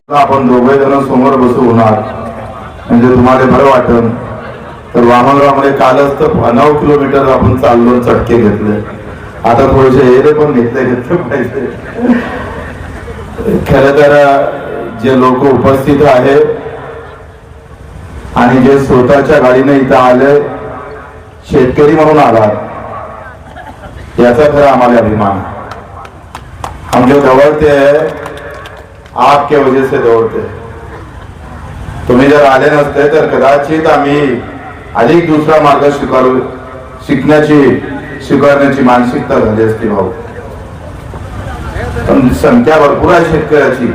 आपण दोघे जण समोर बसू होणार म्हणजे तुम्हाला बरं वाटेल. तर वामनरावमुळे कालच तर 9 किलोमीटर आपण चाललो, चटके घेतले. आता थोडेसे हेरे पण घेतले पाहिजे. खर तर जे लोक उपस्थित आहे आणि जे स्वतःच्या गाडीने इथं आले, शेतकरी म्हणून आला, याचा खरा आम्हाला अभिमान. हम जो दौड़ते हैं आपके वजह से दौड़ते. तुम्ही जर आले नसते तर कदाचित आम्ही अधिक दुसरा मार्ग स्वीकारण्याची मानसिकता झाली असती भाऊ. पण संख्या भरपूर आहे शेतकऱ्याची,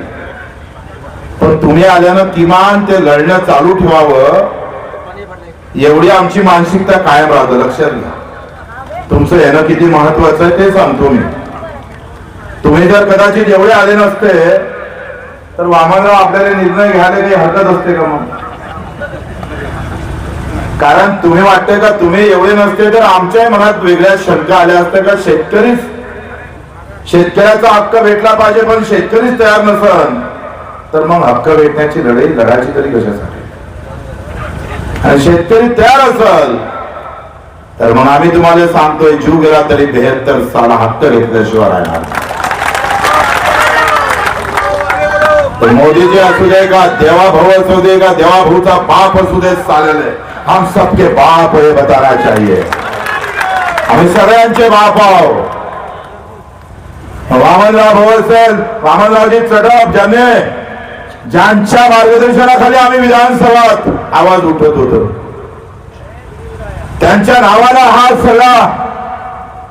पण तुम्ही आल्यानं किमान ते लढणं चालू ठेवावं एवढी आमची मानसिकता कायम राहते. लक्षात घ्या, तुमचं येणं किती महत्वाचं आहे ते सांगतो मी. तुम्ही जर कदाचित एवढे आले नसते तर वामनराव आपल्याला निर्णय घ्यायला काही हरकत असते का मग? कारण तुम्ही वाटतंय का तुम्ही एवढे नसते तर आमच्याही मनात वेगळ्या शंका आल्या असत्या का शेतकऱ्याचा हक्क भेटला पाहिजे, पण शेतकरीच तयार नसन तर मग हक्क भेटण्याची लढाई लढायची तरी कशासाठी? आणि शेतकरी तयार असल तर मग आम्ही तुम्हाला सांगतोय, जीव गेला तरी 72 साला हक्क घेतल्याशिवाय राहणार. मोदीजी असू दे का, देवा भाऊ असू दे का, देवा भाऊचा बाप असू दे, चालेल, हम सबके बाप हे बताना चाहिए. आम्ही सगळ्यांचे बाप आहोत. वामनराव भाऊ असेल, वामनरावजी चढप, ज्यांच्या मार्गदर्शनाखाली आम्ही विधानसभात आवाज उठत होतो, त्यांच्या नावाला हा सगळा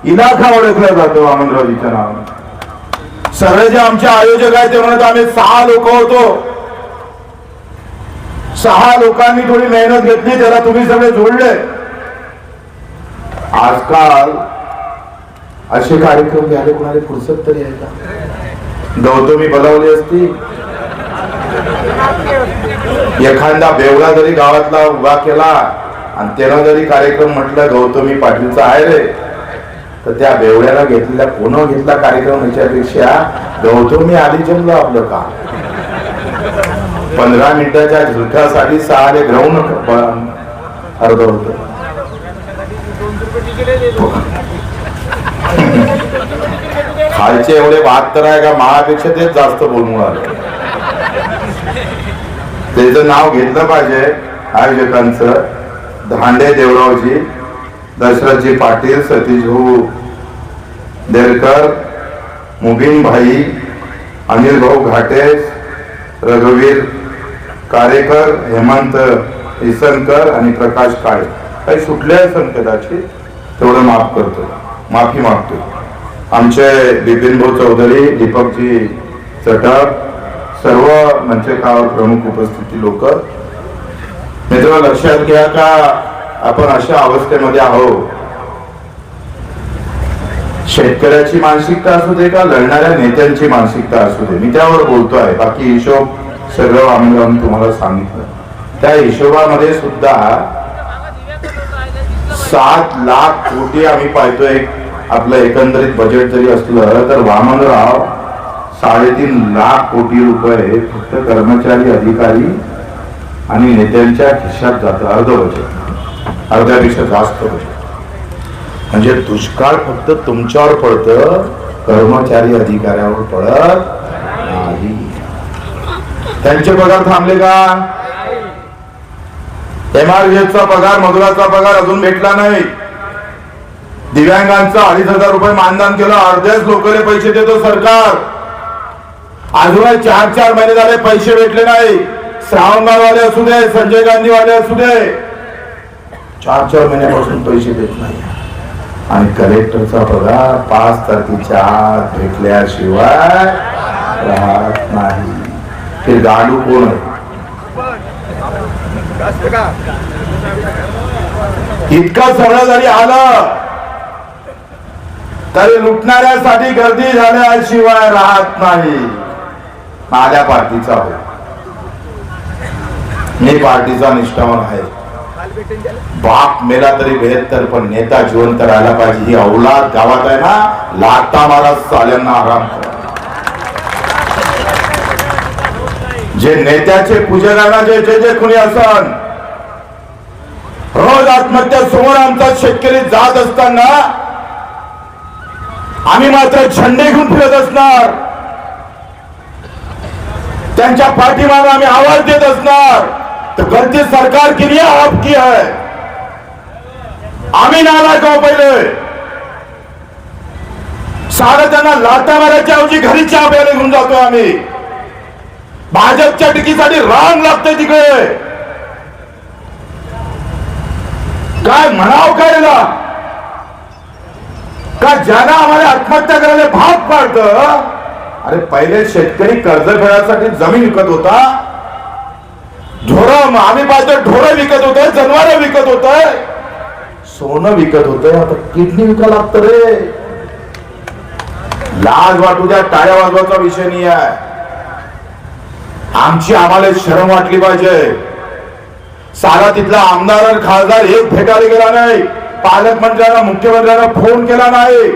इलाका ओळखला जातो. वामनरावजीच्या नावाने सगळे जे आमचे आयोजक आहेत ते म्हणत आम्ही 6 लोक होतो. 6 लोकांनी थोडी मेहनत घेतली, त्याला तुम्ही सगळे जोडले. आजकाल असे कार्यक्रम घ्यायला कोणाला फुरसत तरी आहे का? गौतमी बोलावली असती, एखादा बेवडा जरी गावातला उभा केला आणि त्याला जरी कार्यक्रम म्हटलं गौतमी पाटीलचा आहे रे, तर त्या बेवड्याला घेतलेला कोण घेतला कार्यक्रम याच्यापेक्षा गौतमी आधी जमलं आपलं का. 15 मिनिटाच्या झुलक्यासाठी 6 ग्राउंड अर्ध होत. खालचे एवढे 72 आहे का महापेक्षा तेच जास्त बोलून आलं. त्याचं नाव घेतलं पाहिजे आयोजकांचं. धांडे देवरावजी, दशरथजी पाटील, सतीश भाऊ देरकर, मुबीन भाई, अनिल भाऊ घाटे, रघुवीर कारेकर, हेमंत इसनकर आणि प्रकाश काळे. काही सुटले असेल कदाचित, तेवढं माफी मागतो. आमचे बिपिन भाऊ चौधरी, दीपकजी चटक, सर्व मंचकावर प्रमुख उपस्थिती लोक. मित्र, लक्षात घ्या का आपण अशा अवस्थेमध्ये आहोत. शेतकऱ्याची मानसिकता असू दे का लढणाऱ्या नेत्यांची मानसिकता असू दे, मी त्यावर बोलतोय. बाकी हिशोब सगळं आम्ही तुम्हाला सांगितलं. त्या हिशोबामध्ये सुद्धा 7 लाख कोटी आम्ही पाहतोय. आपलं एकंदरीत बजेट जरी असलं तर वामनराव 3.5 लाख कोटी रुपये फक्त कर्मचारी, अधिकारी आणि नेत्यांच्या खिशात जातं. अर्ध बजेट, अर्ध्यापेक्षा जास्त बजेट. म्हणजे दुष्काळ फक्त तुमच्यावर पडतं, कर्मचारी अधिकाऱ्यावर पडत नाही. त्यांचे पगार थांबले का? MRGFचा पगार, मजुराचा पगार अजून भेटला नाही. दिव्यांगांचा 2,500 रुपये मानधन केलं, अर्ध्याच लोकांना पैसे देतो सरकार. अजून 4 महिने झाले पैसे भेटले नाही. श्रावणगाववाले असू दे, संजय गांधीवाले असू दे, 4 महिन्यापासून पैसे देत नाही. आणि कलेक्टरचा पगार 5 तारखेच्या आत भेटल्याशिवाय राहत नाही. ते गाडू कोण आहे? इतकं सगळं जरी आलं तरी लुटणाऱ्यासाठी गर्दी झाल्याशिवाय राहत नाही. माझ्या पार्टीचा हो, मी पार्टीचा निष्ठावान आहे. बाप मेला तरी 72, पण नेता जिवंत राहायला पाहिजे. ही औलाद गावात आहे ना, लाथा मारा साल्यांना आराम करा. जे नेत्याचे पूजकांना जे जे जे कुणी असन, रोज आत्महत्या समोर आमचा शेतकरी जात असताना आम्ही मात्र झेंडे घेऊन फिरत असणार, त्यांच्या पाठीमागे आम्ही आवाज देत असणार. तर गलती सरकार की नहीं आपकी है. आम्ही नालायक आहोत. पहिले सारं त्यांना लाथा मारायच्या ऐवजी घरी चहा प्यायला घेऊन जातो आम्ही. भाजपच्या टिकीसाठी रांग लागते तिकडे. काय म्हणाव करायला का ज्यांना आम्हाला आत्महत्या करायला भाग पाडतं. अरे पहिले शेतकरी कर्ज फेडायसाठी जमीन विकत होता, ढोरं आम्ही पाहतो ढोरं विकत होते, जनावरं विकत होते, सोनं विकत होते, आता किडनी विकायला लागतं रे. लाज वाटू द्या, टाळ्या वाजवायचा विषय नाही आहे. आमची आम्हाला शरम वाटली पाहिजे. सारा तिथला आमदार आणि खासदार एक भेटायला गेला नाही, पालकमंत्र्यांना मुख्यमंत्र्यांना फोन केला नाही.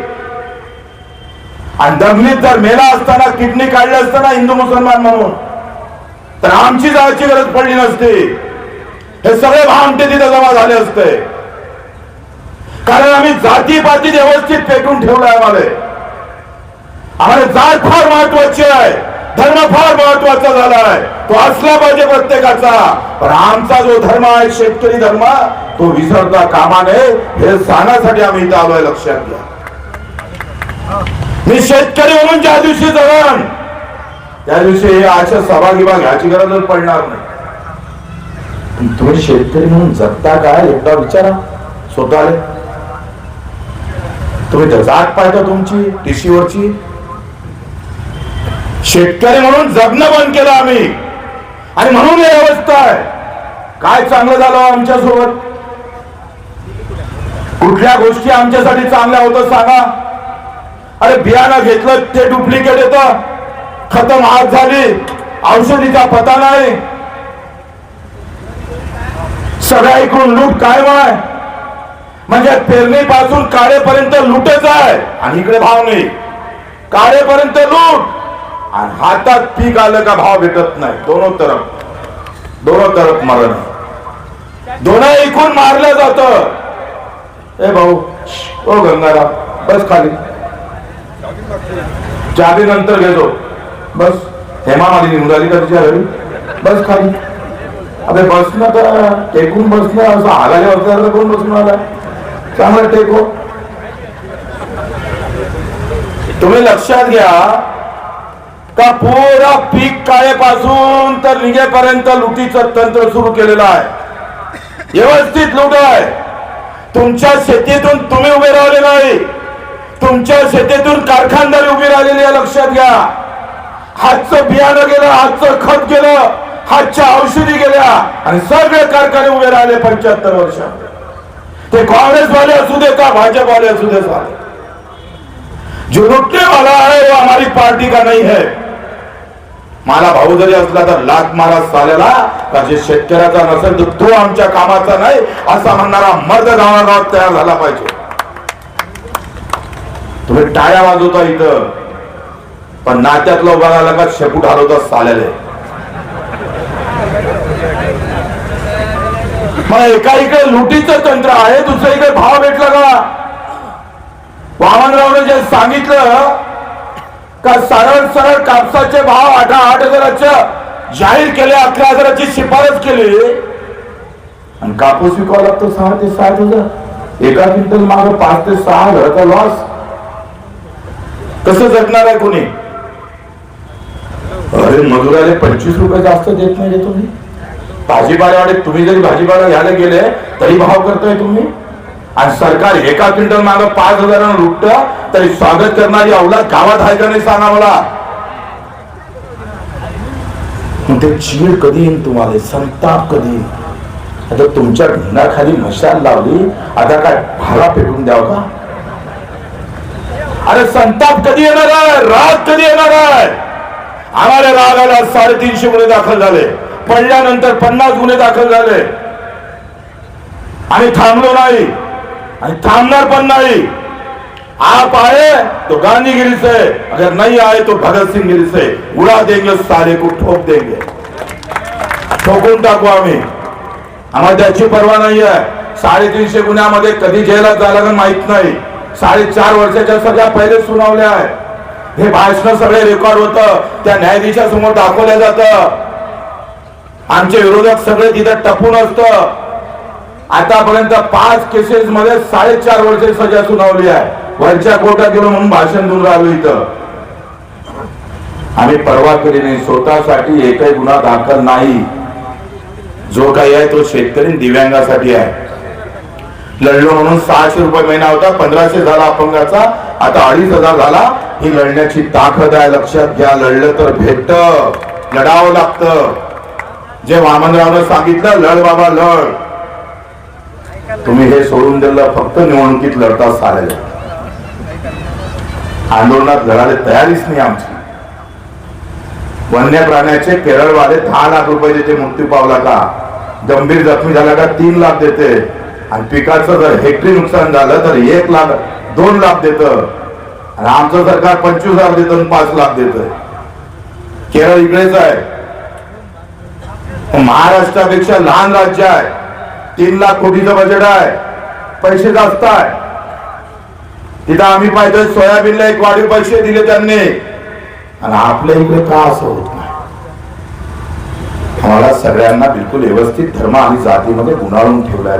आणि दंगलीत जर मेला असताना, किडनी काढली असताना हिंदू मुसलमान म्हणून, तर आमची जायची गरज पडली नसती. हे सगळे भामटे तिथे जमा झाले असते. कारण आम्ही जाती पाती व्यवस्थित पेटून ठेवलाय. आम्हाला जात फार महत्वाची आहे, धर्म फार महत्वाचा झालाय, तो असला पाहिजे प्रत्येकाचा. पण आमचा जो धर्म आहे शेतकरी धर्म, तो विसरता कामा नये हे सांगण्यासाठी आम्ही इथं आलोय. लक्षात घ्या, मी शेतकरी म्हणून ज्या दिवशी जगन त्या दिवशी हे अशा सभागिभा घ्यायची गरजच पडणार नाही. तुम्ही शेतकरी म्हणून जगता काय एकदा विचारा स्वतःला. तुम्ही जात पाहता तुमची टीसीवरची. शेतकरी म्हणून जगणं बंद केलं आम्ही, आणि म्हणून ही अवस्था आहे. काय चांगलं झालं आमच्या सोबत? कुठल्या गोष्टी आमच्यासाठी चांगल्या होतं सांगा. अरे बियाणं घेतलं ते डुप्लिकेट येतं, खतं महाग झाली, औषधीचा पता नाही, सगळ्या इकडून लूट कायम आहे. म्हणजे पेरणीपासून काढेपर्यंत लूटच आहे, आणि इकडे भाव नाही. काढेपर्यंत लूट, आणि हातात पीक आलं का भाव भेटत नाही. दोनों तरफ मरण. दोन्ही ऐकून मारलं जातं. ए भाऊ, ओ गंगाराम, बस खाली, चाबी नंतर घेतो. बस हेमा मालिनी निघाली का तुझ्या घरी? बस खाली. अबे बसणं तर टेकून बसणं, असं हागायला बसल्यावर कोण बसून आला? चांगलं टेको. तुम्ही लक्षात घ्या का पूरा पीक काळेपासून तर निघेपर्यंत लुटीचं तंत्र सुरू केलेलं आहे. व्यवस्थित लूट आहे. तुमच्या शेतीतून तुम्ही उभे राहिले नाही, तुमच्या शेतीतून कारखानदारी उभी राहिलेली आहे. लक्षात घ्या, हातचं बियाणं गेलं, हातचं खत गेलं, हातच्या औषधी गेल्या, आणि सगळे कारखाने उभे राहिले 75 वर्षात. ते कांग्रेसवाले असू दे का भाजपवाले असू दे, जो लुटने वाला है वो हमारी पार्टी का नहीं है. मला भाऊ जरी असला तर लाख मारा साल्याला, का जे शेतकऱ्याचा नसेल तर तो आमच्या कामाचा नाही असा म्हणणारा मर्द गावागावात तयार झाला पाहिजे. तुम्ही टाळ्या वाजवता इथं, पण नात्यातलं उभा राहिला का शेपूट हलवता साल्याले. मग एका इकडे लुटीचं तंत्र आहे, दुसरीकडे भाव भेटला का? वामनरावने जे सांगितलं का सरळ सरळ कापसाचे भाव 8,000 जाहीर केले, 11,000ची शिफारस केली, आणि कापूस विकावा लागतो 6 ते 7,000. एका क्विंटल मागे 5 ते 6,000चा लॉस. कसं जगणार आहे कोणी? अरे मजुराले 25 रुपये जास्त देत नाही तुम्ही. भाजीपाल्यावाले तुम्ही जरी भाजीपाला घ्यायला गेले तरी भाव करतोय तुम्ही, आणि सरकार एका क्विंटल मागे 5,000 लुटतं, तरी स्वागत करणारी अवलाद गावात आहे का नाही सांगा मला. ते चीड कधी येईल तुम्हाला, संताप कधी? आता तुमच्या घराखाली मशाल लावली, आता काय भाला पेटून द्यावं का? अरे संताप कधी येणार आहे? राग कधी येणार आहे? आम्हाला रागाला 350 गुन्हे दाखल झाले, पडल्यानंतर 50 गुन्हे दाखल झाले, आणि थांबलो नाही, आणि थांबणार पण नाही. आप आए तो गांधीगिरी से, अगर नहीं आए तो भगत सिंह गिरी से. उड़ा देंगे सारे को, ठोक देंगे. ठोकून टाकू आम्ही, आम्हाला त्याची पर्वा नाही आहे. 350 गुन्ह्यामध्ये कधी जेलात झालं माहित नाही. 4.5 वर्षाच्या सगळ्या पहिले सुनावल्या आहे. हे भाषण सगळे रेकॉर्ड होतं, त्या न्यायाधीशासमोर दाखवलं जातं. आमचे विरोधक सगळे तिथे टपून असतं. आतापर्यंत 5 केसेस मध्ये 4.5 वर्षे सजा सुनावली आहे. वरच्या कोर्टात गेलो म्हणून भाषण देऊन राहिलो इथं. आम्ही परवा केली नाही. स्वतःसाठी एकही गुन्हा दाखल नाही. जो काही आहे तो शेतकरी दिव्यांगासाठी आहे. लढलो म्हणून 600 रुपये महिना होता, 1500 झाला अपंगाचा, आता 2500 झाला. ही लढण्याची ताकद आहे, लक्षात घ्या. लढलं तर भेटत, लढावं लागतं. जे वामनरावनं सांगितलं, लढ बाबा लढ. तुम्ही हे सोडून दिलं, फक्त निवडणुकीत लढता सारे. आंदोलनात लढायला तयारीच नाही आमची. वन्य प्राण्याचे केरळवाले 10 लाख रुपये देते मृत्यू पावला का, गंभीर जखमी झाला का 3 लाख देते, आणि पिकाचं जर हेक्टरी नुकसान झालं तर 1 लाख 2 लाख देत, आणि आमचं सरकार 25,000 देतं, 5 लाख देत. केरळ इकडेच आहे. महाराष्ट्रापेक्षा लहान राज्य आहे. 3 लाख कोटीचं बजेट आहे, पैसे जास्त आहे. तिथं आम्ही पाहिजे सोयाबीनला 1 वाढीव पैसे दिले त्यांनी, आणि आपल्या इकडे का असं होत नाही. आम्हाला सगळ्यांना बिलकुल व्यवस्थित धर्म आणि जातीमध्ये गुंडाळून ठेवलाय.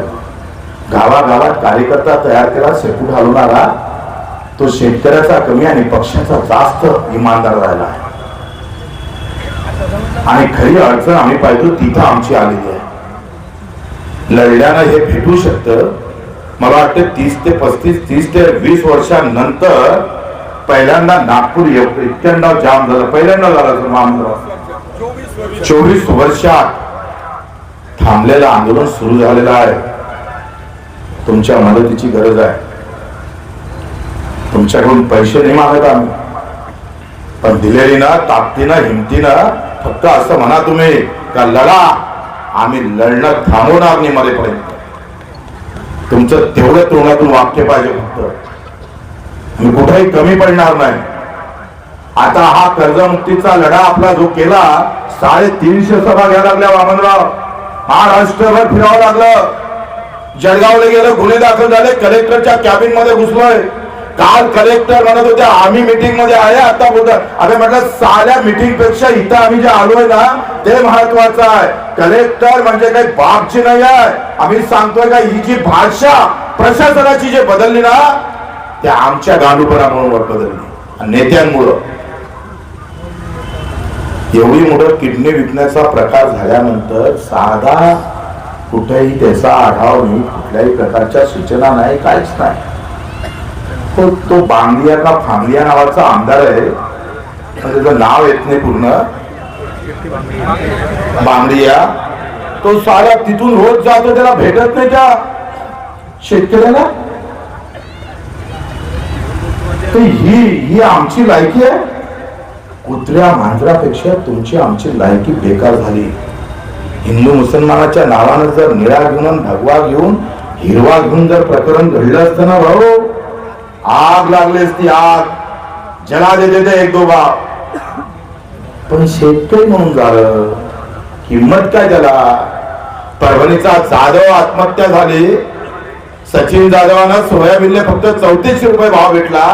गावागावात कार्यकर्ता तयार केला, शेपूट हलवणारा, तो शेतकऱ्याचा कमी आणि पक्षाचा जास्त इमानदार राहिला आहे. आणि खरी अडचण आम्ही पाहतो तिथं आमची आलेली आहे. लढल्यानं हे भेटू शकतं. मला वाटतं 30 ते 35, 30 ते 20 वर्षांनंतर पहिल्यांदा नागपूर 91 जाम झालं. पहिल्यांदा झालं मामला. 24 वर्षात थांबलेलं आंदोलन सुरू झालेलं आहे. तुमच्या मदतीची गरज आहे. तुमच्याकडून पैसे नाही मागत आम्ही, पण दिलेली ना ताकदीनं हिमतीनं फक्त असं म्हणा तुम्ही का लढा, आम्ही लढणं थांबवणार नाही मरेपर्यंत. तुमचं तेवढं तोंडातून वाक्य पाहिजे फक्त. मी कुठेही कमी पडणार नाही. आता हा कर्जमुक्तीचा लढा आपला जो केला, 350 सभा घ्यायला लागल्या वामनराव. महाराष्ट्रभर फिरावं लागलं. जळगावला गेलं, गुन्हे दाखल झाले, कलेक्टरच्या कॅबिन मध्ये घुसलोय. काल कलेक्टर म्हणत होते आम्ही मीटिंग मध्ये आहे. आता बोलतात अरे म्हटलं साऱ्या मीटिंग पेक्षा इथं आम्ही जे आलोय ना ते महत्वाचं आहे. कलेक्टर म्हणजे काही बापची नाही आहे. आम्ही सांगतोय का ही जी भाषा प्रशासनाची जे बदलली ना, त्या आमच्या गांडूपणामुळे बदलली, नेत्यांमुळं. एवढी मोठं किडनी विकण्याचा प्रकार झाल्यानंतर साधा कुठेही त्याचा आढावा नाही, कुठल्याही प्रकारच्या सूचना नाही, काहीच नाही. तो बांगलिया का फांगलिया नावाचा आमदार आहे, त्याचं नाव येत नाही पूर्ण, बांगलिया. तो सारा तिथून रोज जातो, त्याला भेटत नाही त्या शेतकऱ्याला. ही आमची लायकी आहे. कुत्र्या मांजरापेक्षा तुमची आमची लायकी बेकार झाली. हिंदू मुसलमानाच्या नावानं जर निळा घेऊन भगवा घेऊन हिरवा घेऊन जर प्रकरण घडलं असतं ना भाऊ, आग लागली असती, आग जला देते ते 1-2 गाव. पण शेतकरी म्हणून झालं, किंमत काय त्याला. परभणीचा जाधव आत्महत्या झाली. सचिन जाधवांना सोयाबीनला फक्त 3400 रुपये भाव भेटला.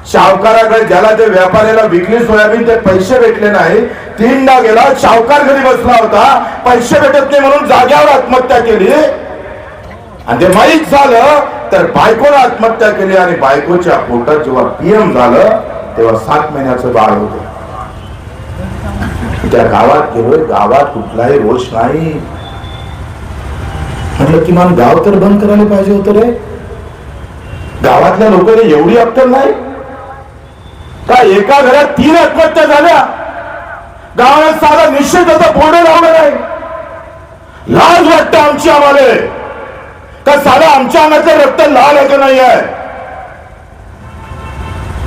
शाहकाराकडे ज्याला ते व्यापाऱ्याला विकली सोयाबीन, ते पैसे भेटले नाही. 3दा गेला, शाहकार घरी बसला होता, पैसे भेटत नाही म्हणून जाग्यावर आत्महत्या केली. आणि ते माहीत झालं तर बायकोला आत्महत्या केली. आणि बायकोच्या पोटात जेव्हा PM झालं तेव्हा 7 महिन्याचं बाळ होतं. त्या गावात गेलोय, गावात कुठलाही रोष नाही. म्हटलं किमान गाव तर बंद करायला पाहिजे होतं रे. गावातल्या लोकांना एवढी अक्कल नाही का एका घरात 3 आत्महत्या झाल्या. गावाला साधा निश्चित बोर्ड लावलं नाही. लाज वाटतं आमची आम्हाला का साधा आमच्या अंगाचं रक्त लाल आहे का नाही आहे.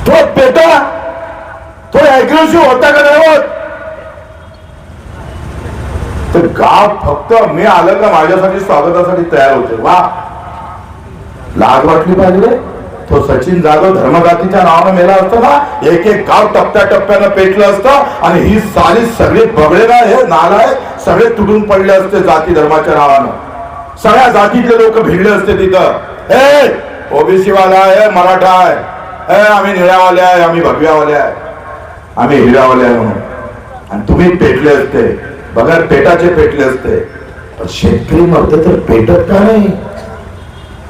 तो पेटा तो अग्रेसिव्ह होता का नाही होत. तर गाव फक्त मी आलं का माझ्यासाठी स्वागतासाठी तयार होते. वा, लाज वाटली पाहिजे. तो सचिन जाधव धर्मजातीच्या नावानं मेला असतो ना, एक एक गाव टप्प्याटप्प्यानं पेटलं असतं आणि ही साली सगळे बगळे ना, हे नालायक सगळे तुटून पडले असते जाती धर्माच्या नावानं. सगळ्या जातीतले लोक भिडले असते तिथं. हे ओबीसी वाला आहे, मराठा आहे, आम्ही निळ्यावाले आहे, आम्ही भगव्यावाले आहे, आम्ही हिऱ्यावाले आहे म्हणून. आणि तुम्ही पेटले असते, बघा पेटाचे पेटले असते. पण शेतकरी मरते तर पेटत का नाही?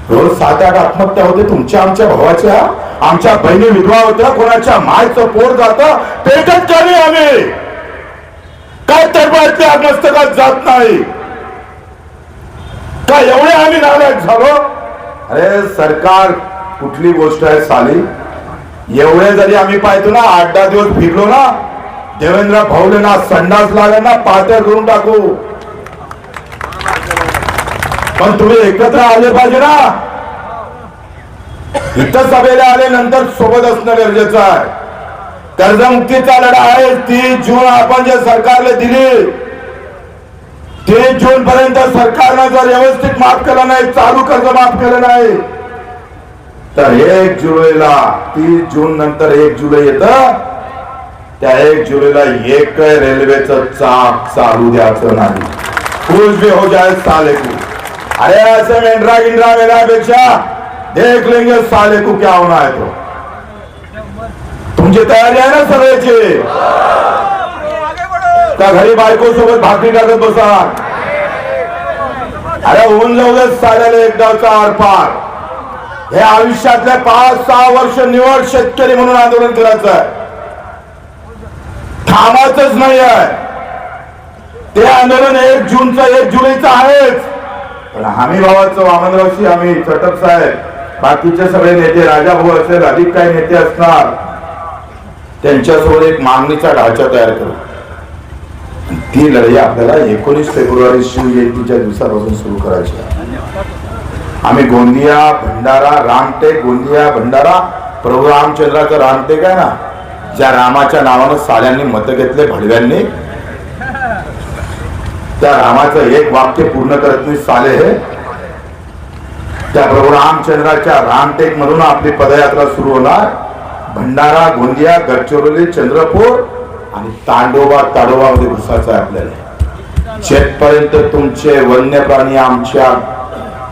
रोज 7-8 आत्महत्या होते तुमच्या आमच्या भावाच्या, आमच्या बहिणी विधवा होत्या, कोणाच्या मायचं पोट जात, पेटत का नाही आम्ही? काय तरबारचे मस्तकात जात नाही का? एवढे आम्ही नाराज झालो? अरे सरकार कुठली गोष्ट आहे साली, एवढे जरी आम्ही पाहतो ना, 8-10 दिवस फिरलो ना, देवेंद्र भाऊले ना संडास लागेल ना, पातळ करून टाकू. पण तुम्ही एकत्र आले पाहिजे ना. इथं सभेला आले नंतर सोबत असणं गरजेचं आहे. कर्जमुक्तीचा लढा आहे. 30 जून आपण जे सरकारला दिली, 30 जून पर्यंत सरकारनं जर व्यवस्थित माफ केलं नाही, चालू कर्ज माफ केलं नाही, तर 1 जुलैला 30 जून नंतर 1 जुलै येतं, त्या 1 जुलैला एक रेल्वेचं चाक चालू द्यायचं नाही. कुछ भी हो जाए साले को. अरे ऐसे मेंढरा गिंडरा मेल्यापेक्षा देख लेंगे साले को क्या होना है. तो तुमची तयारी आहे ना सगळ्याची? त्या घरी बायको सोबत भाकरी टाकत बसा. अरे होऊन जाऊ दे साल्याला एकदाचा आरपार. हे आयुष्यातले 5-6 वर्ष निवड शेतकरी म्हणून आंदोलन करायचं आहे, थांबायचंच नाही आहे. ते आंदोलन 1 जूनचं 1 जुलैचं आहेच. पण हमी भावाचं वामनरावशी आम्ही चटप साहेब, बाकीचे सगळे नेते, राजाभाऊ असेल, अधिक काही नेते असणार, त्यांच्यासोबत एक मागणीचा ढाचा तयार करू. ती लढाई आपल्याला 19 फेब्रुवारी शिवजयंतीच्या दिवसापासून सुरू करायची आहे. आम्ही गोंदिया भंडारा रामटेक, गोंदिया भंडारा, प्रभू रामचंद्राचं रामटेक आहे ना, ज्या रामाच्या नावानं साल्यांनी मत घेतले भडव्यांनी, त्या रामाचं एक वाक्य पूर्ण करत नाही साले. हे त्या प्रभू रामचंद्राच्या रामटेक मधून आपली पदयात्रा सुरू होणार. भंडारा, गोंदिया, गडचिरोली, चंद्रपूर आणि ताडोबा मध्ये घुसायचं आहे आपल्याला. शेतपर्यंत तुमचे वन्य प्राणी आमच्या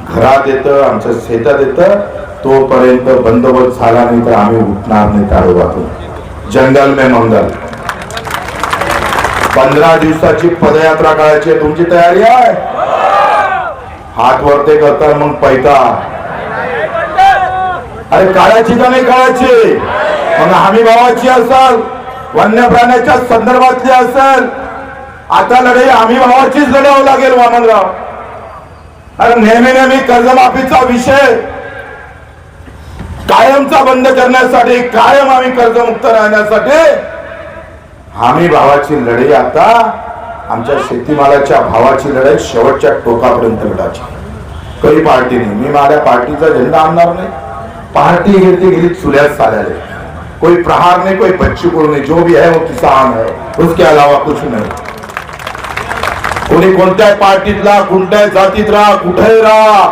घरात येतं, आमच्या शेतात येतं, तोपर्यंत बंदोबस्त झाला नाही तर आम्ही उठणार नाही ताडोबातून. जंगल में मंगल. 15 दिवसाची पदयात्रा करायची. तुमची तयारी आहे? हात वरते करता मग पैता. अरे काढायची का नाही काढायची? मग हमी भावाची असेल, वन्य प्राण्याच्या संदर्भातली असेल, आता लढाई हमी भावाचीच लढावं लागेल वामनराव. अरे नेहमी कर्जमाफीचा विषय कायमचा बंद करण्यासाठी, कायम आम्ही कर्जमुक्त राहण्यासाठी हमी भावाची लढाई, आता आमच्या शेतीमालाच्या भावाची लढाई शेवटच्या टोकापर्यंत लढायची. काही पार्टी नाही. मी माझ्या पार्टीचा झेंडा आणणार नाही. पार्टी गेली चुल्यात चालले. कोई प्रहार नहीं, कोई बच्ची को नहीं, जो भी है वो किसान है, उसके अलावा कुछ नहीं. कोणी कोणत्या पार्टीतला, कोणत्या जातीत राहा, कुठे राहा,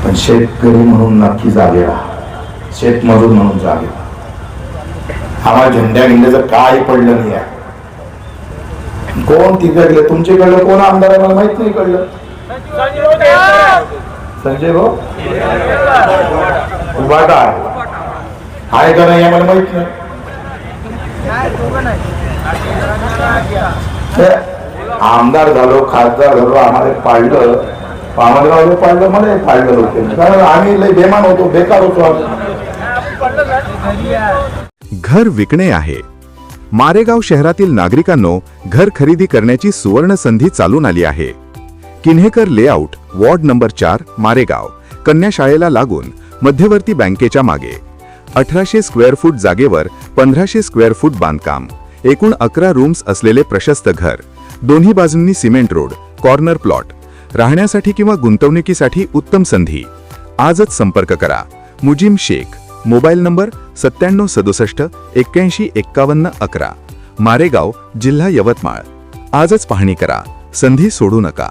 पण शेतकरी म्हणून नक्की जागे राहा, शेतमजूर म्हणून जागे राहा. आम्हाला झेंड्या गिंड्याचं काय पडलं नाही आहे. कोण तिकडले तुमच्याकडलं कोण आमदार आहे मला माहित नाही. कळलं संजय भाऊ उभाटा आहे का नाही मला माहित नाही. आमदार झालो, खासदार झालो, आम्हाला पाळलं, आम्हाला पाळलं, मला पाळलं होते, कारण आम्ही लय बेमान होतो, बेकार होतो. घर विकणे आहे. मारेगाव शहरातील नागरिकांनो, घर खरेदी करण्याची सुवर्ण संधी चालून आली आहे. किन्हेकर लेआउट, वॉर्ड नंबर 4, मारेगाव, कन्या शाळेला लागून मध्यवर्ती बँकेच्या मागे. 1800 स्क्वेअर फूट जागेवर 1500 स्क्वेअर फूट बांधकाम, एकूण 11 रूम्स असलेले प्रशस्त घर, दोन्ही बाजूंनी सिमेंट रोड, कॉर्नर प्लॉट. राहण्यासाठी किंवा गुंतवणुकीसाठी उत्तम संधी. आजच संपर्क करा. मुजीम शेख. मोबाईल नंबर 9767 81 51 11, मारेगाव, जिल्हा यवतमाळ. आजच पाहणी करा. संधी सोडू नका.